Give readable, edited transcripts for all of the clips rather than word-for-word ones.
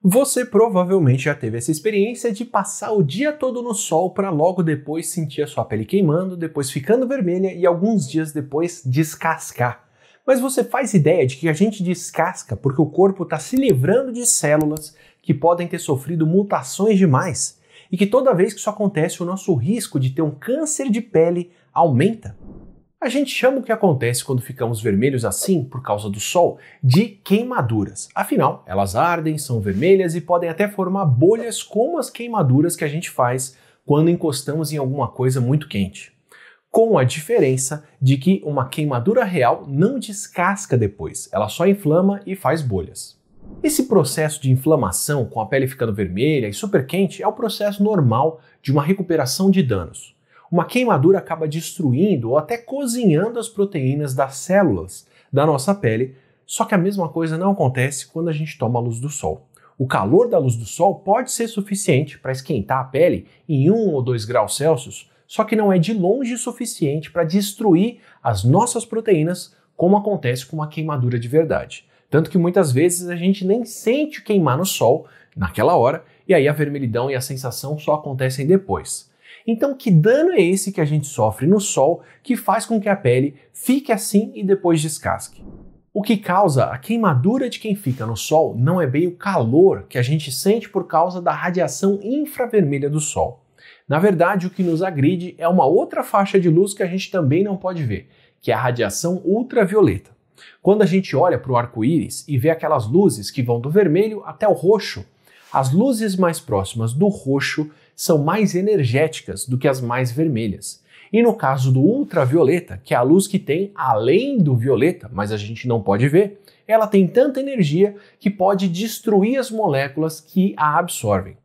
Você provavelmente já teve essa experiência de passar o dia todo no sol para logo depois sentir a sua pele queimando, depois ficando vermelha e alguns dias depois descascar. Mas você faz ideia de que a gente descasca porque o corpo está se livrando de células que podem ter sofrido mutações demais e que toda vez que isso acontece o nosso risco de ter um câncer de pele aumenta? A gente chama o que acontece quando ficamos vermelhos assim, por causa do sol, de queimaduras. Afinal, elas ardem, são vermelhas e podem até formar bolhas como as queimaduras que a gente faz quando encostamos em alguma coisa muito quente. Com a diferença de que uma queimadura real não descasca depois, ela só inflama e faz bolhas. Esse processo de inflamação, com a pele ficando vermelha e super quente, é o processo normal de uma recuperação de danos. Uma queimadura acaba destruindo ou até cozinhando as proteínas das células da nossa pele, só que a mesma coisa não acontece quando a gente toma a luz do sol. O calor da luz do sol pode ser suficiente para esquentar a pele em 1 ou 2 graus Celsius, só que não é de longe suficiente para destruir as nossas proteínas, como acontece com uma queimadura de verdade. Tanto que muitas vezes a gente nem sente queimar no sol naquela hora, e aí a vermelhidão e a sensação só acontecem depois. Então, que dano é esse que a gente sofre no sol que faz com que a pele fique assim e depois descasque? O que causa a queimadura de quem fica no sol não é bem o calor que a gente sente por causa da radiação infravermelha do sol. Na verdade, o que nos agride é uma outra faixa de luz que a gente também não pode ver, que é a radiação ultravioleta. Quando a gente olha para o arco-íris e vê aquelas luzes que vão do vermelho até o roxo, as luzes mais próximas do roxo são mais energéticas do que as mais vermelhas. E no caso do ultravioleta, que é a luz que tem além do violeta, mas a gente não pode ver, ela tem tanta energia que pode destruir as moléculas que a absorvem.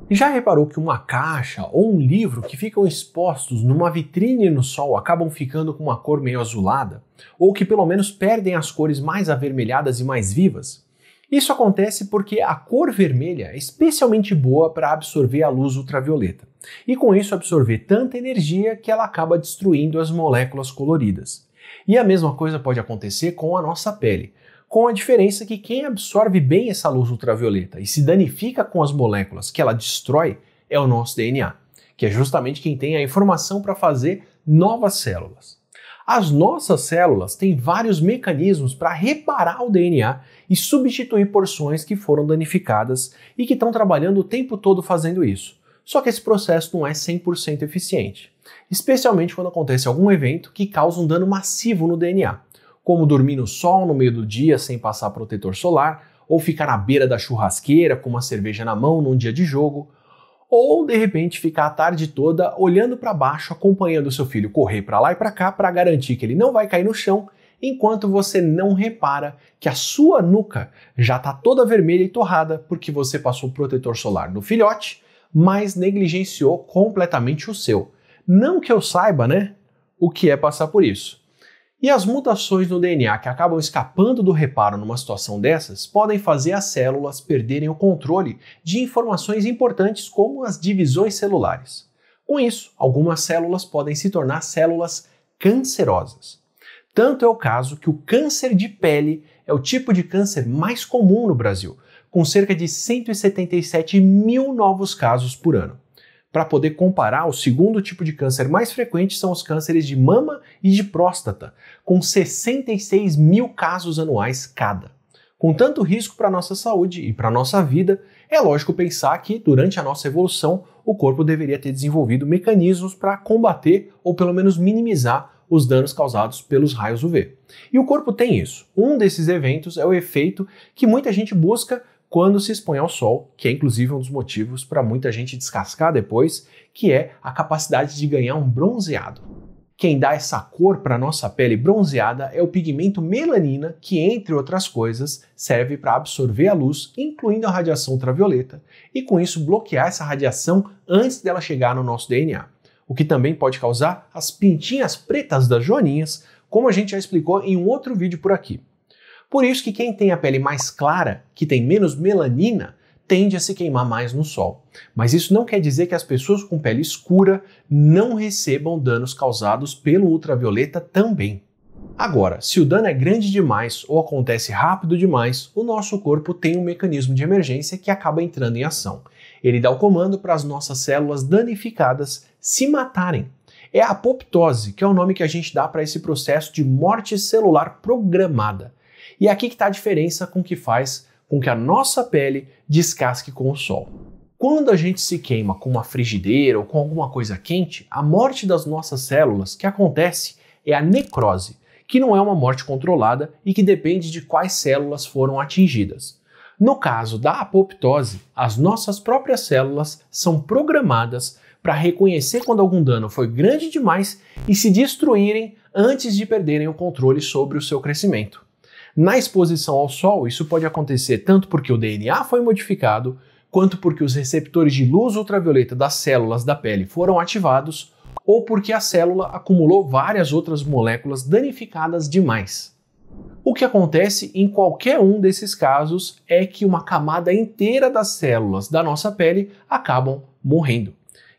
Já reparou que uma caixa ou um livro que ficam expostos numa vitrine no sol acabam ficando com uma cor meio azulada? Ou que pelo menos perdem as cores mais avermelhadas e mais vivas? Isso acontece porque a cor vermelha é especialmente boa para absorver a luz ultravioleta, e com isso absorver tanta energia que ela acaba destruindo as moléculas coloridas. E a mesma coisa pode acontecer com a nossa pele, com a diferença que quem absorve bem essa luz ultravioleta e se danifica com as moléculas que ela destrói é o nosso DNA, que é justamente quem tem a informação para fazer novas células. As nossas células têm vários mecanismos para reparar o DNA e substituir porções que foram danificadas e que estão trabalhando o tempo todo fazendo isso. Só que esse processo não é 100% eficiente, especialmente quando acontece algum evento que causa um dano massivo no DNA, como dormir no sol no meio do dia sem passar protetor solar, ou ficar na beira da churrasqueira com uma cerveja na mão num dia de jogo, ou de repente ficar a tarde toda olhando para baixo, acompanhando seu filho correr para lá e para cá para garantir que ele não vai cair no chão, enquanto você não repara que a sua nuca já está toda vermelha e torrada porque você passou protetor solar no filhote, mas negligenciou completamente o seu. Não que eu saiba, né, o que é passar por isso. E as mutações no DNA que acabam escapando do reparo numa situação dessas podem fazer as células perderem o controle de informações importantes como as divisões celulares. Com isso, algumas células podem se tornar células cancerosas. Tanto é o caso que o câncer de pele é o tipo de câncer mais comum no Brasil, com cerca de 177 mil novos casos por ano. Para poder comparar, o segundo tipo de câncer mais frequente são os cânceres de mama e de próstata, com 66 mil casos anuais cada. Com tanto risco para a nossa saúde e para a nossa vida, é lógico pensar que, durante a nossa evolução, o corpo deveria ter desenvolvido mecanismos para combater ou pelo menos minimizar os danos causados pelos raios UV. E o corpo tem isso. Um desses eventos é o efeito que muita gente busca quando se expõe ao sol, que é inclusive um dos motivos para muita gente descascar depois, que é a capacidade de ganhar um bronzeado. Quem dá essa cor para a nossa pele bronzeada é o pigmento melanina, que, entre outras coisas, serve para absorver a luz, incluindo a radiação ultravioleta, e com isso bloquear essa radiação antes dela chegar no nosso DNA, o que também pode causar as pintinhas pretas das joaninhas, como a gente já explicou em um outro vídeo por aqui. Por isso que quem tem a pele mais clara, que tem menos melanina, tende a se queimar mais no sol. Mas isso não quer dizer que as pessoas com pele escura não recebam danos causados pelo ultravioleta também. Agora, se o dano é grande demais ou acontece rápido demais, o nosso corpo tem um mecanismo de emergência que acaba entrando em ação. Ele dá o comando para as nossas células danificadas se matarem. É a apoptose, que é o nome que a gente dá para esse processo de morte celular programada. E é aqui que está a diferença com que faz com que a nossa pele descasque com o sol. Quando a gente se queima com uma frigideira ou com alguma coisa quente, a morte das nossas células que acontece é a necrose, que não é uma morte controlada e que depende de quais células foram atingidas. No caso da apoptose, as nossas próprias células são programadas para reconhecer quando algum dano foi grande demais e se destruírem antes de perderem o controle sobre o seu crescimento. Na exposição ao sol, isso pode acontecer tanto porque o DNA foi modificado, quanto porque os receptores de luz ultravioleta das células da pele foram ativados, ou porque a célula acumulou várias outras moléculas danificadas demais. O que acontece em qualquer um desses casos é que uma camada inteira das células da nossa pele acabam morrendo.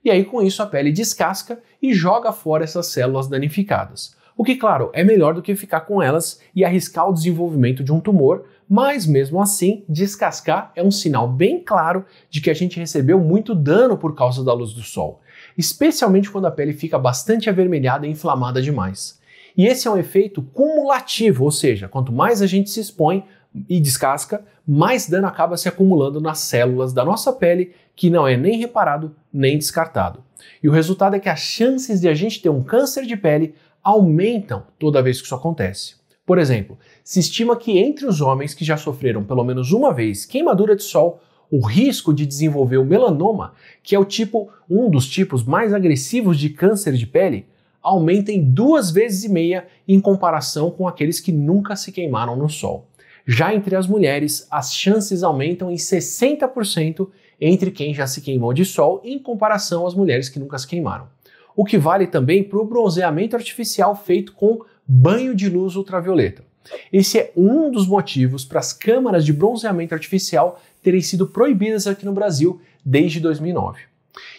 E aí com isso a pele descasca e joga fora essas células danificadas. O que, claro, é melhor do que ficar com elas e arriscar o desenvolvimento de um tumor, mas mesmo assim, descascar é um sinal bem claro de que a gente recebeu muito dano por causa da luz do sol, especialmente quando a pele fica bastante avermelhada e inflamada demais. E esse é um efeito cumulativo, ou seja, quanto mais a gente se expõe e descasca, mais dano acaba se acumulando nas células da nossa pele, que não é nem reparado nem descartado. E o resultado é que as chances de a gente ter um câncer de pele aumentam toda vez que isso acontece. Por exemplo, se estima que entre os homens que já sofreram pelo menos uma vez queimadura de sol, o risco de desenvolver o melanoma, que é um dos tipos mais agressivos de câncer de pele, aumenta em 2,5 vezes em comparação com aqueles que nunca se queimaram no sol. Já entre as mulheres, as chances aumentam em 60% entre quem já se queimou de sol em comparação às mulheres que nunca se queimaram. O que vale também para o bronzeamento artificial feito com banho de luz ultravioleta. Esse é um dos motivos para as câmaras de bronzeamento artificial terem sido proibidas aqui no Brasil desde 2009.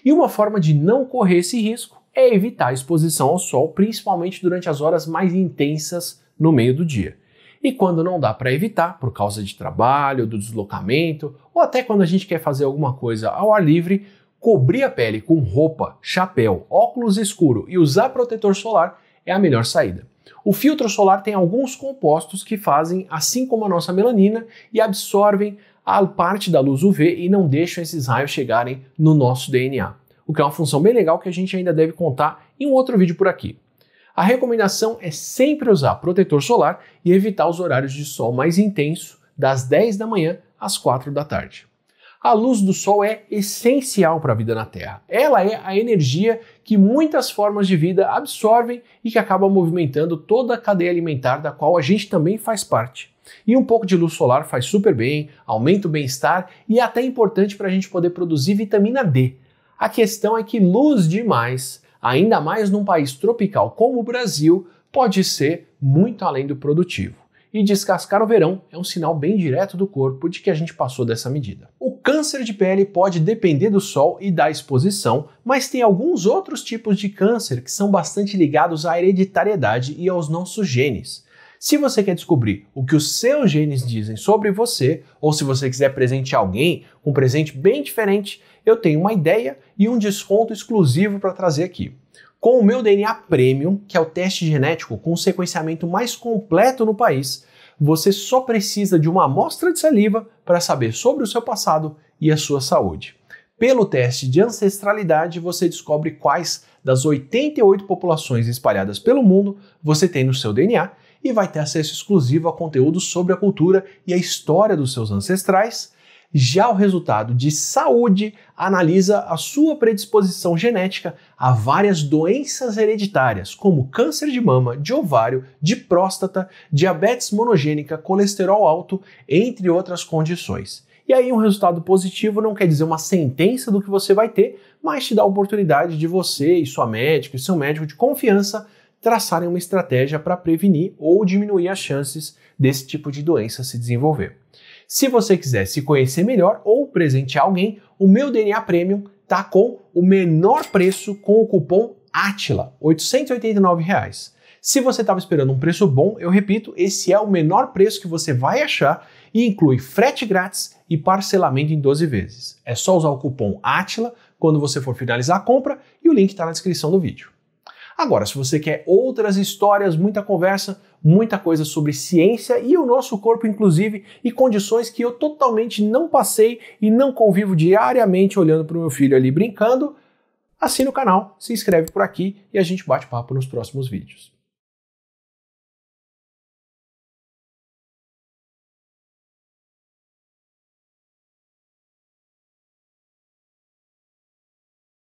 E uma forma de não correr esse risco é evitar a exposição ao sol, principalmente durante as horas mais intensas no meio do dia. E quando não dá para evitar, por causa de trabalho, do deslocamento, ou até quando a gente quer fazer alguma coisa ao ar livre, cobrir a pele com roupa, chapéu, óculos escuro e usar protetor solar é a melhor saída. O filtro solar tem alguns compostos que fazem assim como a nossa melanina e absorvem a parte da luz UV e não deixam esses raios chegarem no nosso DNA. O que é uma função bem legal que a gente ainda deve contar em um outro vídeo por aqui. A recomendação é sempre usar protetor solar e evitar os horários de sol mais intenso, das 10 da manhã às 4 da tarde. A luz do sol é essencial para a vida na Terra. Ela é a energia que muitas formas de vida absorvem e que acaba movimentando toda a cadeia alimentar da qual a gente também faz parte. E um pouco de luz solar faz super bem, aumenta o bem-estar e é até importante para a gente poder produzir vitamina D. A questão é que luz demais, ainda mais num país tropical como o Brasil, pode ser muito além do produtivo. E descascar no verão é um sinal bem direto do corpo de que a gente passou dessa medida. O câncer de pele pode depender do sol e da exposição, mas tem alguns outros tipos de câncer que são bastante ligados à hereditariedade e aos nossos genes. Se você quer descobrir o que os seus genes dizem sobre você, ou se você quiser presentear alguém com um presente bem diferente, eu tenho uma ideia e um desconto exclusivo para trazer aqui. Com o meu DNA Premium, que é o teste genético com o sequenciamento mais completo no país, você só precisa de uma amostra de saliva para saber sobre o seu passado e a sua saúde. Pelo teste de ancestralidade, você descobre quais das 88 populações espalhadas pelo mundo você tem no seu DNA e vai ter acesso exclusivo a conteúdo sobre a cultura e a história dos seus ancestrais. Já o resultado de saúde analisa a sua predisposição genética a várias doenças hereditárias, como câncer de mama, de ovário, de próstata, diabetes monogênica, colesterol alto, entre outras condições. E aí um resultado positivo não quer dizer uma sentença do que você vai ter, mas te dá a oportunidade de você e sua médica e seu médico de confiança traçarem uma estratégia para prevenir ou diminuir as chances desse tipo de doença se desenvolver. Se você quiser se conhecer melhor ou presentear alguém, o meu DNA Premium está com o menor preço com o cupom ATILA, R$ 889. Se você estava esperando um preço bom, eu repito, esse é o menor preço que você vai achar e inclui frete grátis e parcelamento em 12 vezes. É só usar o cupom ATILA quando você for finalizar a compra e o link está na descrição do vídeo. Agora, se você quer outras histórias, muita conversa, muita coisa sobre ciência e o nosso corpo, inclusive, e condições que eu totalmente não passei e não convivo diariamente olhando para o meu filho ali brincando, assina o canal, se inscreve por aqui e a gente bate papo nos próximos vídeos.